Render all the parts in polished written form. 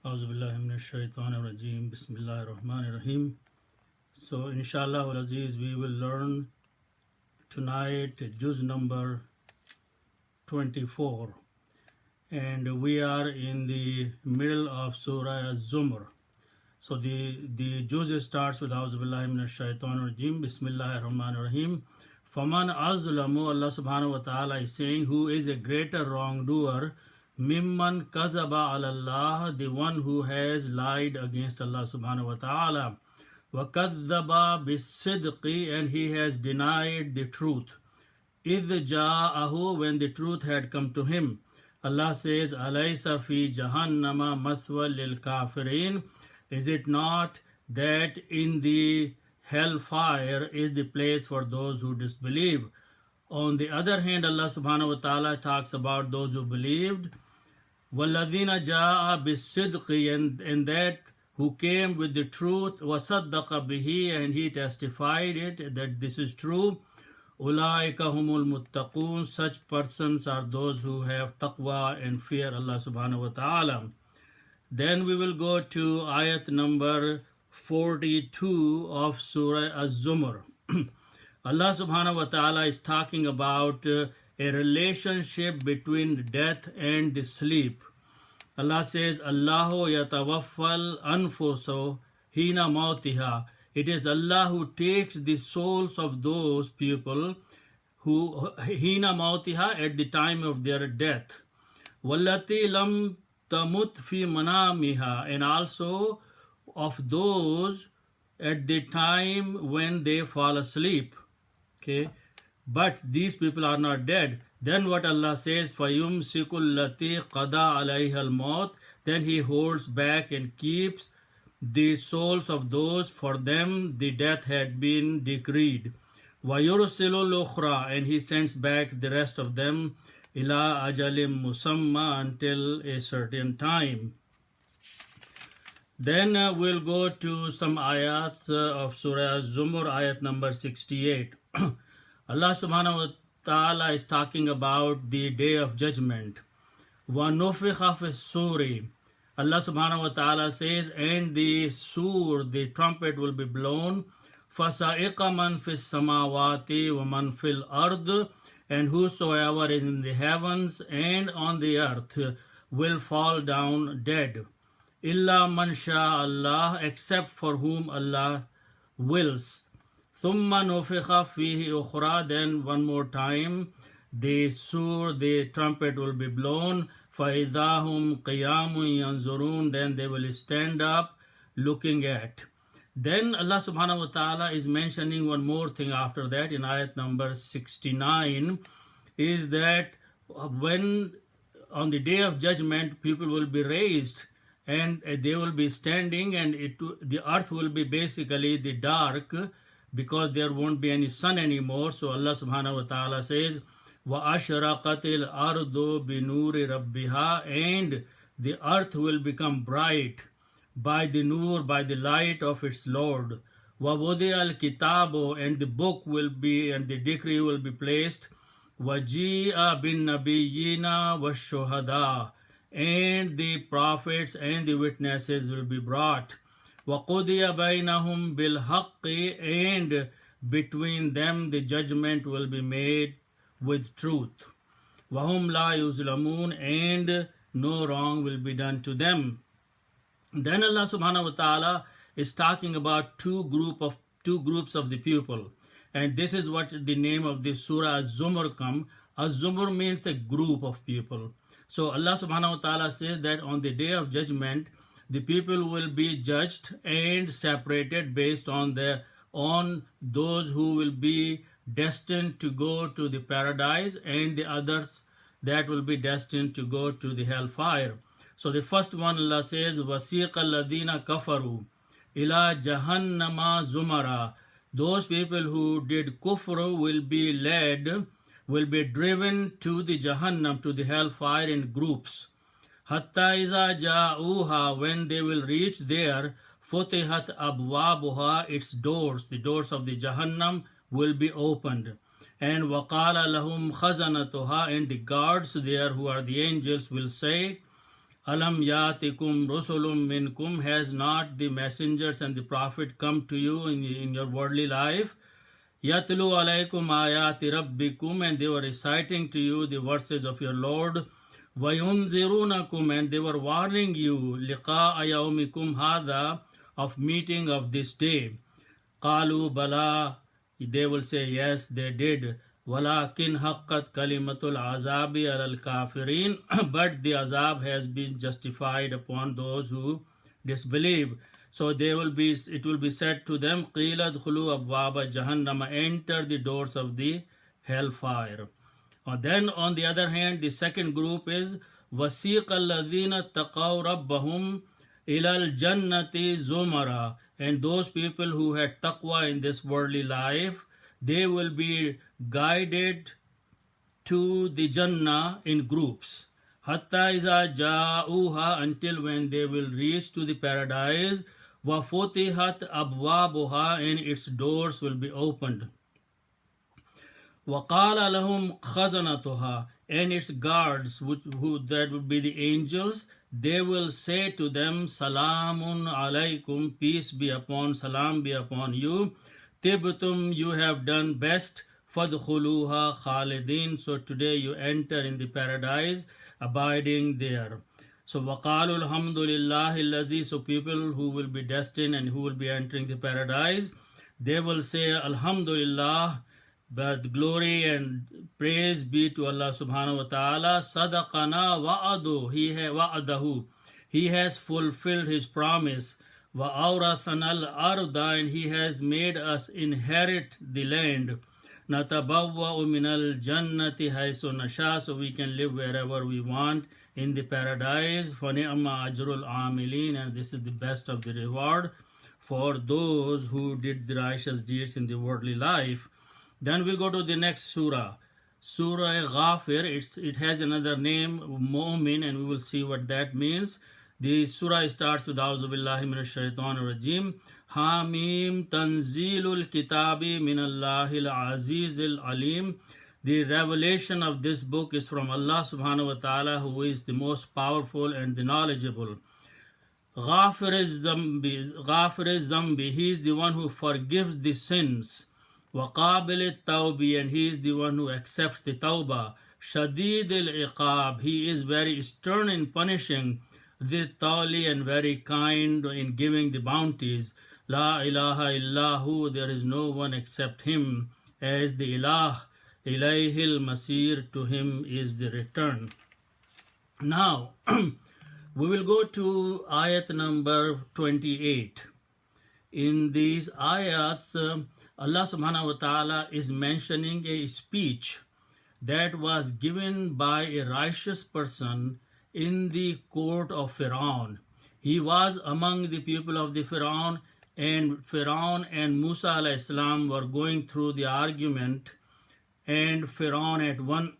Auzubillahiminash-shaytanir-rajim. Bismillahir-rahmanir-rahim. So, inshallah, al-Aziz, we will learn tonight juz number 24. And we are in the middle of Surah Az-Zumr. So, the juz starts with Auzubillahiminash-shaytanir-rajim. Bismillahir-rahmanir-rahim. Faman azlamu, Allah subhanahu wa ta'ala is saying, who is a greater wrongdoer, mimman kazaba alallah, the one who has lied against Allah subhanahu wa ta'ala, wa kadzaba bisidqi, and he has denied the truth. Idh ja'ahu, when the truth had come to him. Allah says, alaysa fi jahannama mathwa lil kafirin, is it not that in the hellfire is the place for those who disbelieve? On the other hand, Allah subhanahu wa ta'ala talks about those who believed. وَالَّذِينَ جَاءَ بِالصِّدْقِ, and that who came with the truth, وَصَدَّقَ بِهِ, and he testified it, that this is true. أُولَٰئِكَ هُمُ الْمُتَّقُونَ, such persons are those who have taqwa and fear Allah subhanahu wa ta'ala. Then we will go to ayat number 42 of Surah Az-Zumr. Allah subhanahu wa ta'ala is talking about a relationship between death and the sleep. Allah says, Allahu yatawaffal anfuso hina mautiha. It is Allah who takes the souls of those people who hina mautiha, at the time of their death. Wallati lam tamut fi manamiha, and also of those at the time when they fall asleep. Okay, but these people are not dead. Then what Allah says, فَيُمْسِكُ الَّتِي قَضَى عَلَيْهَا الْمَوْتِ, then he holds back and keeps the souls of those for them the death had been decreed. وَيُرْسِلُ الْأُخْرَى, and he sends back the rest of them, إِلَىٰ أَجَلٍ مُسَمَّى, until a certain time. Then we'll go to some ayats of Surah Az-Zumr, ayat number 68. Allah subhanahu wa ta'ala is talking about the day of judgment. وَنُفِخَ فِي السُّورِ, Allah subhanahu wa ta'ala says, and the sur, the trumpet, will be blown. فَسَائِقَ مَنْ فِي السَّمَاوَاتِ وَمَنْ فِي الْأَرْضِ, and whosoever is in the heavens and on the earth will fall down dead. إِلَّا مَنْ شَاءَ اللَّهُ, except for whom Allah wills. ثُمَّ نُفِخَ فِيهِ أُخْرَى, then one more time the sur, the trumpet, will be blown. فَإِذَا هُمْ قِيَامٌ يَنْظُرُونَ, then they will stand up looking at. Then Allah subhanahu wa ta'ala is mentioning one more thing after that in ayat number 69, is that when on the day of judgment people will be raised and they will be standing, and the earth will be basically the dark, because there won't be any sun anymore. So Allah subhanahu wa ta'ala says, وَأَشْرَقَتِ الْأَرْضُ بِنُورِ رَبِّهَا, and the earth will become bright by the nur, by the light of its Lord. وَوُضِعَ الْكِتَابُ, and the book will be, and the decree will be placed. وَجِيءَ بِالنَّبِيِّينَ وَالشُّهَدَاءِ, and the prophets and the witnesses will be brought. وَقُضِيَ بَيْنَهُمْ بِالْحَقِّ, and between them the judgment will be made with truth. وَهُمْ لَا يُظْلَمُونَ, and no wrong will be done to them. Then Allah subhanahu wa ta'ala is talking about two groups of the people, and this is what the name of the surah Az-Zumr come. Az-Zumr means a group of people. So Allah subhanahu wa ta'ala says that on the day of judgment the people will be judged and separated based on those who will be destined to go to the paradise, and the others that will be destined to go to the hellfire. So the first one, Allah says, وَسِيقَ الَّذِينَ كَفَرُوا إِلَى جَهَنَّمَ زُمَرًا, those people who did kufr will be driven to the Jahannam, to the hellfire, in groups. Hatta iza ja'uha, when they will reach there, futihat abwabuha, its doors, the doors of the Jahannam will be opened. And waqala lahum khazanatuha, and the guards there, who are the angels, will say, Alam yatikum rusulum minkum, has not the messengers and the prophet come to you in your worldly life? Yatlu alaykum ayati rabbikum, and they were reciting to you the verses of your Lord. Vayunzirunakum, and they were warning you, liqa'a yawmikum hadha, of meeting of this day. Qalu bala, they will say yes, they did. Walakin haqqat kalimatul azabi alal kafirin, but the azab has been justified upon those who disbelieve. So it will be said to them, qila dkhulu abwaba jahannam, enter the doors of the hellfire. Then on the other hand, the second group is wasiqa alladhina taqaw rabbahum ilal jannati zumara, and those people who had taqwa in this worldly life, they will be guided to the Jannah in groups. Hatta iza ja'uha, until when they will reach to the paradise. Wa futihat abwabuha, and its doors will be opened. Wa qala lahum khazanatuha, and its guards, who that would be the angels, they will say to them, Salamun alaykum, peace be upon, salam be upon you. Tibtum, you have done best. Fadkhuluha khalidin, so today you enter in the paradise, abiding there. So waqalu alhamdulillahi allazi, so people who will be destined and who will be entering the paradise, they will say Alhamdulillah, but glory and praise be to Allah subhanahu wa ta'ala. Sadaqana wa'adahu, he has fulfilled his promise. Wa'awrathana al-arda, and he has made us inherit the land. Natabawwa'u minal jannati haythu nasha, so we can live wherever we want in the paradise. Fani'ma ajrul amilin, and this is the best of the reward for those who did the righteous deeds in the worldly life. Then we go to the next surah, Surah Ghafir. It has another name, Mu'min, and we will see what that means. The surah starts with A'udhu billahi minash shaitanir rajim. Hamim tanzilul kitabi minallahil azizil alim. The revelation of this book is from Allah subhanahu wa ta'ala, who is the most powerful and the knowledgeable. Ghafir is Zambi, he is the one who forgives the sins. Waqabil tawbi, and he is the one who accepts the tawbah. Shadid al-iqab, he is very stern in punishing. The tali, and very kind in giving the bounties. La ilaha illahu, there is no one except him, as the ilah. Ilayhil masir, to him is the return. Now, we will go to ayat number 28. In these ayats, Allah subhanahu wa ta'ala is mentioning a speech that was given by a righteous person in the court of Pharaoh. He was among the people of the Pharaoh and Musa alayhi salam were going through the argument, and Pharaoh at one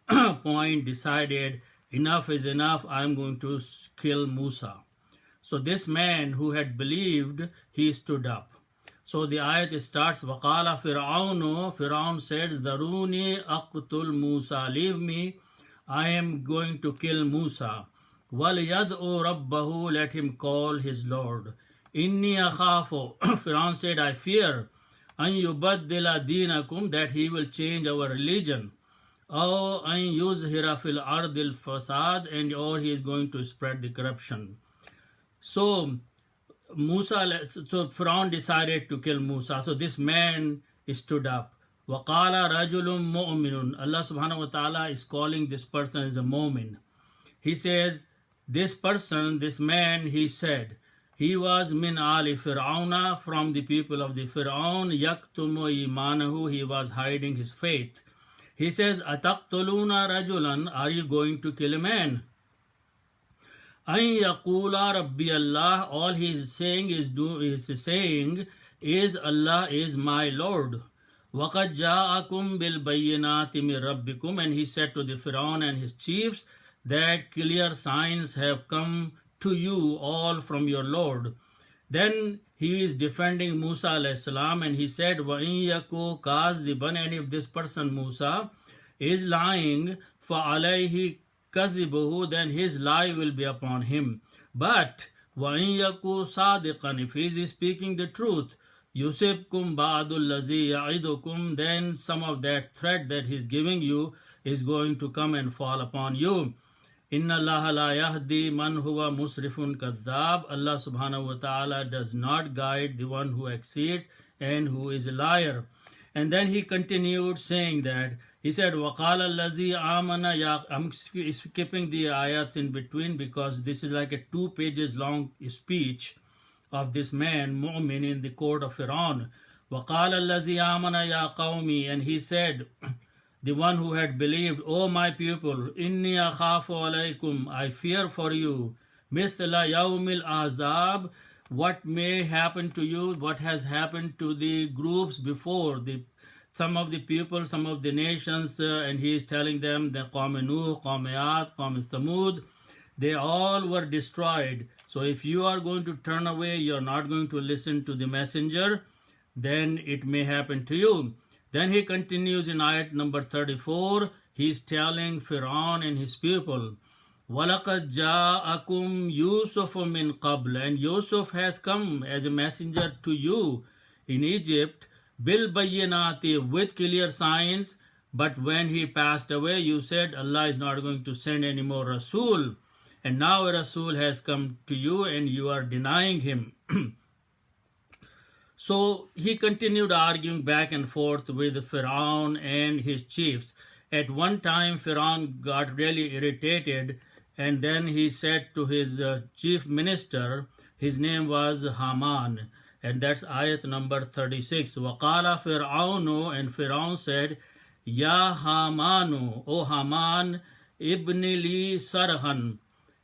point decided, enough is enough, I am going to kill Musa. So this man who had believed, he stood up. So the ayat starts, وَقَالَ فِرْعَوْنُ, Pharaoh said, ذَرُونِي أَقْتُلْ Musa, leave me, I am going to kill Musa. وَلْيَدْعُ رَبَّهُ, let him call his Lord. إِنِّي أَخَافُ, Pharaoh said, I fear, أَن يُبَدِّلَ دِينَكُمْ, that he will change our religion. أَوْ أَن يُظْهِرَ فِي الْأَرْضِ الْفَسَادِ, and or he is going to spread the corruption. So Pharaoh decided to kill Musa. So this man stood up. وَقَالَ رَجُلٌ مُؤْمِنٌ, Allah subhanahu wa ta'ala is calling this person as a mu'min. He says, this person, this man, he said, he was min ali Fir'auna, from the people of the Fir'aun, yaktumu imanahu, he was hiding his faith. He says, ataqtuluna rajulan, are you going to kill a man? An yaqula rabbi Allah, all he is saying is Allah is my Lord. وَقَدْ جَاءَكُمْ بِالْبَيِّنَاتِ مِنْ رَبِّكُمْ, and he said to the Pharaoh and his chiefs that clear signs have come to you all from your Lord. Then he is defending Musa alayhi salam, and he said, وَإِن يَكُوا كَاذِبًا, and if this person Musa is lying, فَعَلَيْهِ كَذِبُهُ, then his lie will be upon him. But وَإِن يَكُ صَادِقًا, if he is speaking the truth, يُصِبْكُمْ بَعْضُ الَّذِي يَعِدُكُمْ, then some of that threat that he is giving you is going to come and fall upon you. Inna Allah la yahdi man huwa musrifun kadhab. Allah subhanahu wa ta'ala does not guide the one who exceeds and who is a liar. And then he continued saying that, he said, وَقَالَ الَّذِي آمَنَ يَا, I'm skipping the ayats in between because this is like a 2 pages long speech of this man, Mu'min, in the court of Fir'aun. وَقَالَ الَّذِي آمَنَ يَا قَوْمِ, and he said, the one who had believed, O my people, inni akhafu alaykum, I fear for you, mithla yawmil azab, what may happen to you, what has happened to the groups before, some of the people, some of the nations, and he is telling them that Qawm Nuh, Qawm Ad, Qawm Thamud, they all were destroyed. So if you are going to turn away, you are not going to listen to the messenger, then it may happen to you. Then he continues in ayat number 34, he is telling Fir'aun and his people, وَلَقَدْ جَاءَكُمْ يُوسُفُ مِنْ قَبْلِ, and Yusuf has come as a messenger to you in Egypt, بِالْبَيِّنَاتِ, with clear signs, but when he passed away, you said Allah is not going to send any more Rasul, and now a Rasul has come to you and you are denying him. So he continued arguing back and forth with Fir'aun and his chiefs. At one time, Fir'aun got really irritated, and then he said to his chief minister, his name was Haman, and that's ayat number 36. وَقَالَ فِرْعَوْنُ, and Fir'aun said, Ya Hamanu, O Haman, ibni li sarhan,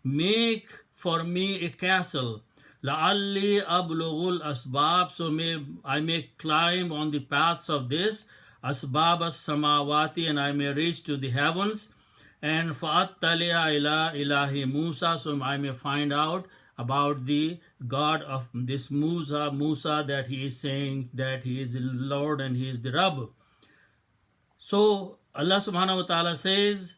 make for me a castle. لَعَلِّي أَبْلُغُ الْأَسْبَابِ, so I may climb on the paths of this, أَسْبَابَ السَّمَاوَاتِ, and I may reach to the heavens, and فَأَطَّلِعَ إِلَىٰ إِلَهِ Musa, so I may find out about the God of this Musa that he is saying that he is the Lord and he is the Rabb. So Allah subhanahu wa ta'ala says,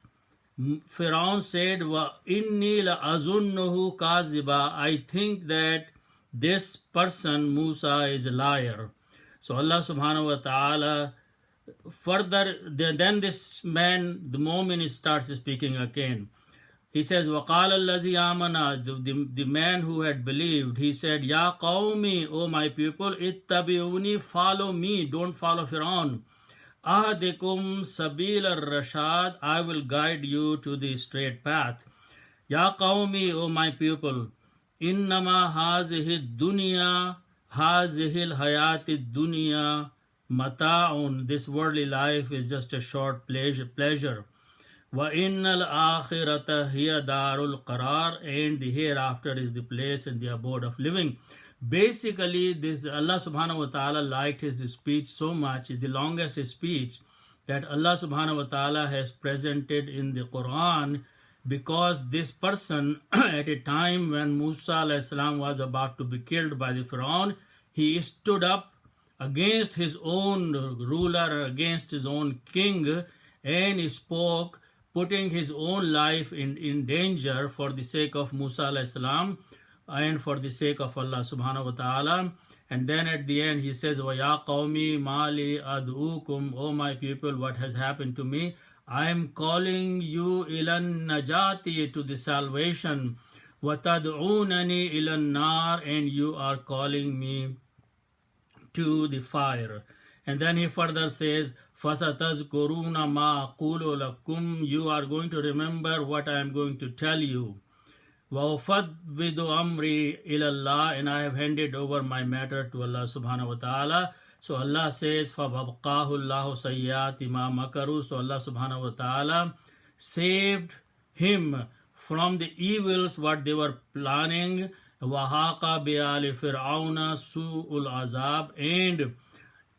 Fir'aun said, وَإِنِّي لَأَظُنُّهُ كَاذِبًا, I think that this person, Musa, is a liar. So Allah subhanahu wa ta'ala further, then this man, the moment starts speaking again. He says, وَقَالَ الَّذِي آمَنَا, the man who had believed, he said, Ya qawmi, O my people, ittabi'uni, follow me, don't follow Fir'aun. Ahadikum sabil ar-rashad, I will guide you to the straight path. Ya qawmi, O my people, innama hazihi dunya, hazihil hayati dunya, mata'un, this worldly life is just a short pleasure. Wa innal akhirata hiya darul qarar, and the hereafter is the place and the abode of living. Basically, this Allah subhanahu wa ta'ala liked his speech so much, is the longest speech that Allah subhanahu wa ta'ala has presented in the Quran, because this person at a time when Musa alayhi salam was about to be killed by the Fir'aun, he stood up against his own ruler, against his own king, and he spoke, putting his own life in danger for the sake of Musa alayhi salam and for the sake of Allah subhanahu wa ta'ala. And then at the end he says, وَيَا قَوْمِ مَا لِي أَدْعُوكُمْ, O my people, what has happened to me? I am calling you إِلَى النَّجَاةِ, to the salvation. وَتَدْعُونَنِي إِلَى النَّارِ, and you are calling me to the fire. And then he further says, فَسَتَذْكُرُونَ مَا أَقُولُ لَكُمْ, you are going to remember what I am going to tell you. وَأُفَوِّضُ أَمْرِي إِلَى اللَّهِ, and I have handed over my matter to Allah subhanahu wa ta'ala. So Allah says, فَبَقَاهُ اللَّهُ سَيِّئَاتِ مَا مَكَرُوا, so Allah subhanahu wa ta'ala saved him from the evils what they were planning. وَحَاقَ بِآلِ فِرْعَوْنَ سُوءُ الْعَذَابِ, and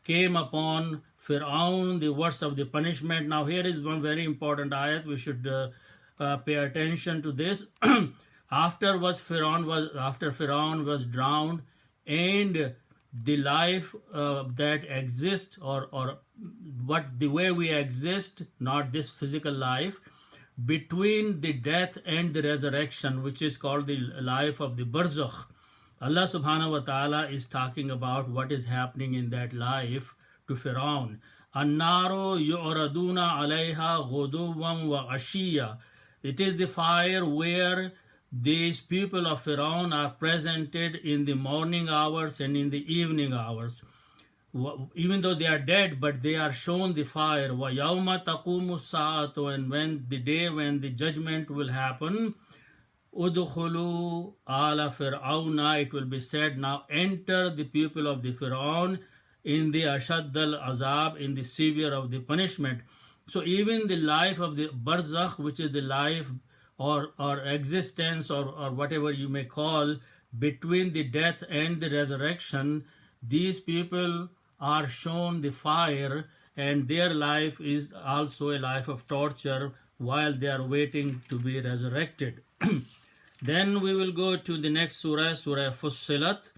came upon Fir'aun the worst of the punishment. Now here is one very important ayat, we should pay attention to this. After Fir'aun was drowned, and the life that exists, or what the way we exist, not this physical life, between the death and the resurrection, which is called the life of the barzakh. Allah subhanahu wa ta'ala is talking about what is happening in that life to Fir'aun. An-naru yu'raduna alayha ghuduwan wa ashiya. It is the fire where these people of Fir'aun are presented in the morning hours and in the evening hours. Even though they are dead, but they are shown the fire. وَيَوْمَ تَقُومُ السَّاعَةُ. And when the day when the judgment will happen, Udkhulu ala Fir'auna, it will be said, now enter the people of the Fir'aun in the Ashad al-Azab, in the severe of the punishment. So even the life of the barzakh, which is the life or existence or whatever you may call, between the death and the resurrection, these people are shown the fire, and their life is also a life of torture while they are waiting to be resurrected. Then we will go to the next surah, Surah Fussilat.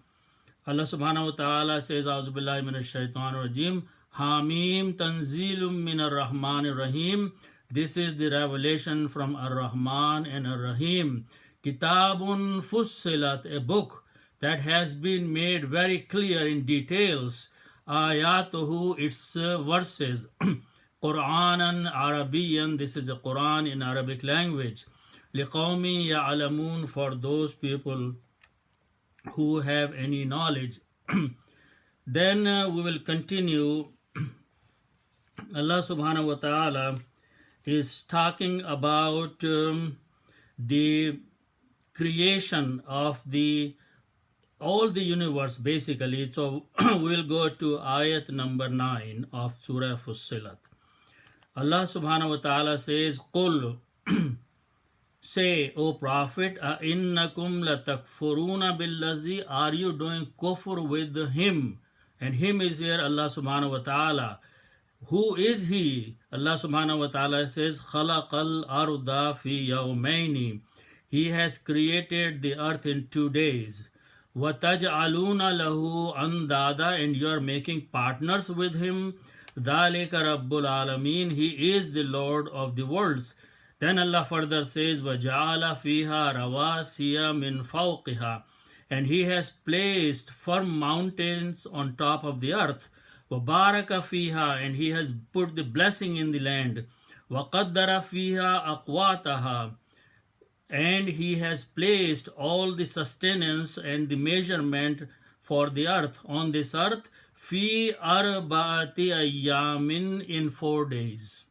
Allah subhanahu wa ta'ala says, A'udhu billahi minash shaitanir rajim, Hamim tanzilum minar rahmanir rahim. This is the revelation from Ar-Rahman and Ar-Rahim. Kitabun Fussilat, a book that has been made very clear in details. Ayatuhu, its verses. Qur'anan Arabiyan, this is a Quran in Arabic language. Liqawmi ya'alamun, for those people who have any knowledge. Then we will continue. Allah subhanahu wa ta'ala is talking about the creation of all the universe basically. So we'll go to ayat number 9 of Surah Fussilat. Allah subhanahu wa ta'ala says, Qul, say, O Prophet, innakum latakfuruna billazi, are you doing kufr with him? And him is here Allah subhanahu wa ta'ala. Who is he? Allah subhanahu wa ta'ala says, khalaqal arda fi yawmaini. He has created the earth in 2 days. وَتَجْعَلُونَ لَهُ أَنْدَادًا, and you are making partners with him. ذَلِكَ رَبُّ الْعَالَمِينَ, he is the Lord of the worlds. Then Allah further says, وَجَعَلَ فِيهَا رَوَاسِيَ مِنْ فَوْقِهَا, and he has placed firm mountains on top of the earth. وَبَارَكَ فِيهَا, and he has put the blessing in the land. وَقَدَّرَ فِيهَا أَقْوَاتَهَا, and he has placed all the sustenance and the measurement for the earth, on this earth, fi arba'ati ayyamin, in 4 days.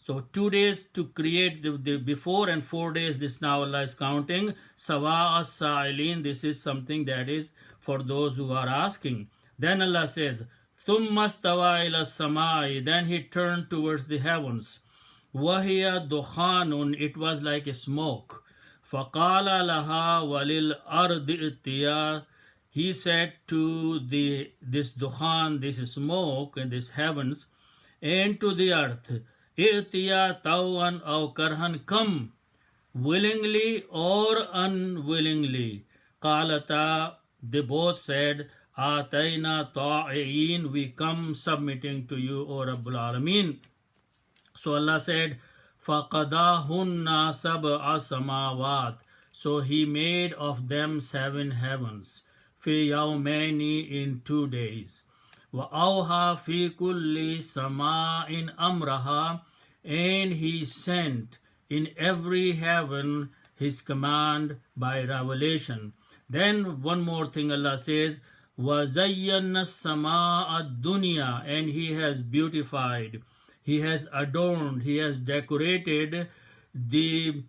So 2 days to create the before, and 4 days this now Allah is counting. Sawa as-sa'ilin, this is something that is for those who are asking. Then Allah says, thumma stawa ila samai, then he turned towards the heavens. وَهِيَ دُخَانٌ, it was like a smoke. فَقَالَ لَهَا وَلِلْأَرْضِ ائْتِيَا, he said to this dukhan, this smoke and this heavens, and to the earth, ائْتِيَا طَوْعًا أَوْ كَرْهًا, come, willingly or unwillingly. قَالَتَا, they both said, آتَيْنَا طَاعِعِينَ, we come submitting to you, O Rabbul Alameen. So Allah said, فَقَضَاهُنَّ سَبْعَ سَمَاوَاتٍ, so he made of them 7 heavens, فِي يَوْمَيْنِ, in 2 days. وَأَوْحَى فِي كُلِّ سَمَاءٍ أَمْرَهَا, and he sent in every heaven his command by revelation. Then one more thing Allah says, وَزَيَّنَّ السَّمَاءَ الدُّنْيَا, and he has beautified, he has adorned, he has decorated the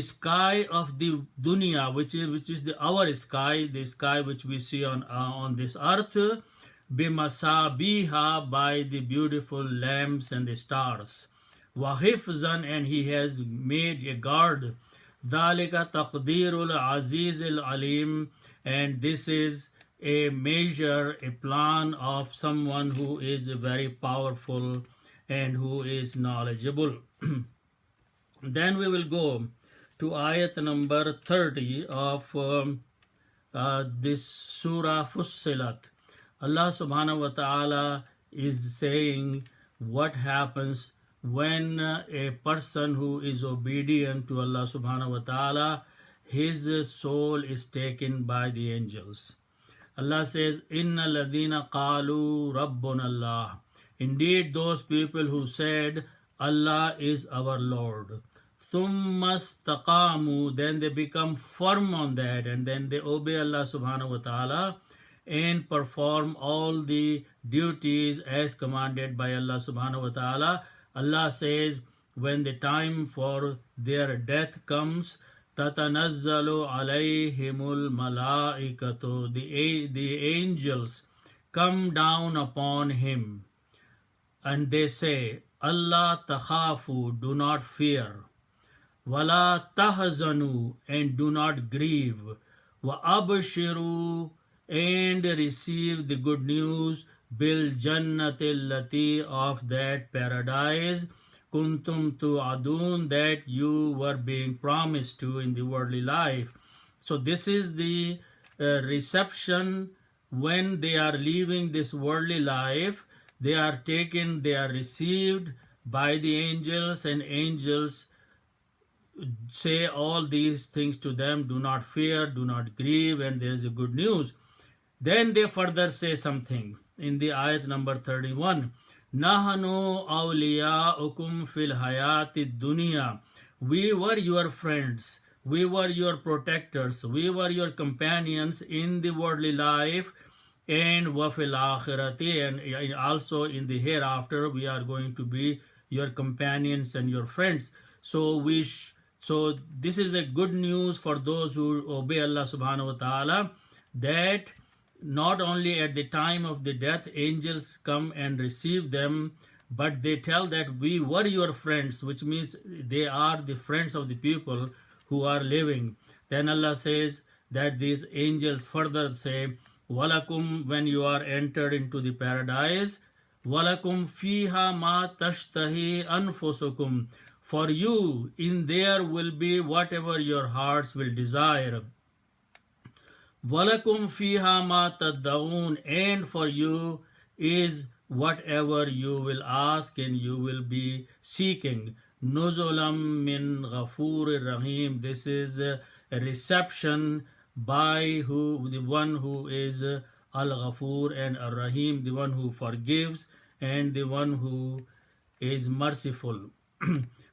sky of the dunya, which is our sky, the sky which we see on this earth, bimasabiha, by the beautiful lamps and the stars. Wahifzan, and he has made a guard. Dhalika taqdirul azizil alim, and this is a measure, a plan of someone who is very powerful and who is knowledgeable. Then we will go to ayat number 30 of this Surah Fussilat. Allah subhanahu wa ta'ala is saying what happens when a person who is obedient to Allah subhanahu wa ta'ala, his soul is taken by the angels. Allah says, Inna ladina qalu Rabbun Allah. Indeed, those people who said, Allah is our Lord. Thumma istaqamu, then they become firm on that, and then they obey Allah subhanahu wa ta'ala and perform all the duties as commanded by Allah subhanahu wa ta'ala. Allah says, when the time for their death comes, tatanazzalu alayhimul malaikatu, the angels come down upon him, and they say, Allah takhafu, do not fear, wala tahzanu, and do not grieve, wa abshiru, and receive the good news, bil jannatil lati, of that paradise, kuntum tu'adun, that you were being promised to in the worldly life. So this is the reception when they are leaving this worldly life. They are taken, they are received by the angels, and angels say all these things to them, do not fear, do not grieve, and there is a good news. Then they further say something in the ayat number 31. Nahanu awliyaukum fil hayati dunya. We were your friends, we were your protectors, we were your companions in the worldly life, and wa fil akhirati, and also in the hereafter we are going to be your companions and your friends. So so this is a good news for those who obey Allah subhanahu wa ta'ala, that not only at the time of the death angels come and receive them, but they tell that we were your friends, which means they are the friends of the people who are living. Then Allah says that these angels further say, walakum, when you are entered into the paradise, walakum fiha ma tashtahi anfusukum, for you in there will be whatever your hearts will desire. Walakum fiha ma tad'un, and for you is whatever you will ask and you will be seeking. Nuzulam min Ghafurir Rahim. This is a reception by the one who is Al-Ghafur and Ar-Rahim, the one who forgives and the one who is merciful.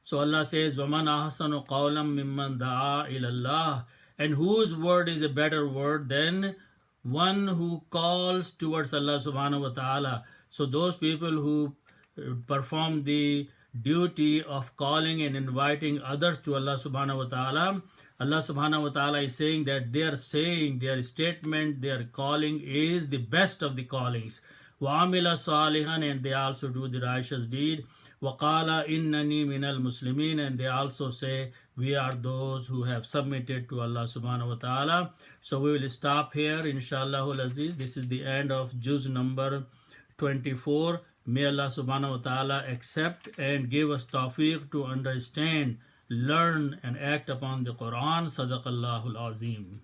So Allah says, وَمَنْ أَحْسَنُ قَوْلًا مِمَّنْ دَعَا إِلَى اللَّهِ, and whose word is a better word than one who calls towards Allah subhanahu wa ta'ala. So those people who perform the duty of calling and inviting others to Allah subhanahu wa ta'ala, Allah subhanahu wa ta'ala is saying that their statement, their calling is the best of the callings. وَعَمِلَ صَالِحًا, and they also do the righteous deed. وَقَالَ إِنَّنِي مِنَ الْمُسْلِمِينَ, and they also say, we are those who have submitted to Allah subhanahu wa ta'ala. So we will stop here, inshallah al-aziz. This is the end of juz number 24. May Allah subhanahu wa ta'ala accept and give us tawfiq to understand, learn and act upon the Quran. Sadaqallahu al-azim.